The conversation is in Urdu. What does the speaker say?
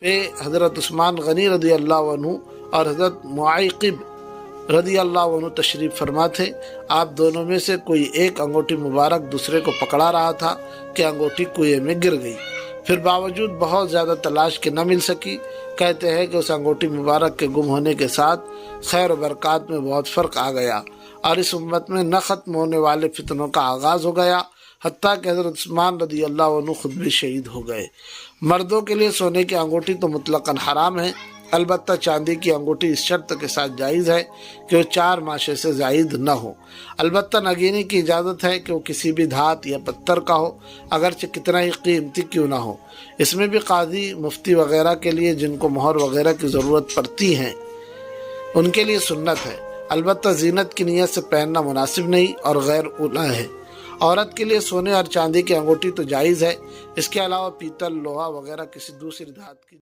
پہ حضرت عثمان غنی رضی اللہ عنہ اور حضرت معیقب رضی اللہ عنہ تشریف فرما تھے۔ آپ دونوں میں سے کوئی ایک انگوٹھی مبارک دوسرے کو پکڑا رہا تھا کہ انگوٹھی کنویں میں گر گئی، پھر باوجود بہت زیادہ تلاش کے نہ مل سکی۔ کہتے ہیں کہ اس انگوٹھی مبارک کے گم ہونے کے ساتھ خیر و برکات میں بہت فرق آ گیا اور اس امت میں نہ ختم ہونے والے فتنوں کا آغاز ہو گیا، حتیٰ کہ حضرت عثمان رضی اللہ عنہ خود بھی شہید ہو گئے۔ مردوں کے لیے سونے کی انگوٹھی تو مطلقاً حرام ہے، البتہ چاندی کی انگوٹھی اس شرط کے ساتھ جائز ہے کہ وہ 4 ماشے سے زائد نہ ہو۔ البتہ نگینی کی اجازت ہے کہ وہ کسی بھی دھات یا پتھر کا ہو، اگرچہ کتنا ہی قیمتی کیوں نہ ہو۔ اس میں بھی قاضی، مفتی وغیرہ کے لیے جن کو مہر وغیرہ کی ضرورت پڑتی ہے ان کے لیے سنت ہے، البتہ زینت کی نیت سے پہننا مناسب نہیں اور غیر اولیٰ ہے۔ عورت کے لیے سونے اور چاندی کی انگوٹھی تو جائز ہے، اس کے علاوہ پیتل، لوہا وغیرہ کسی دوسری دھات کی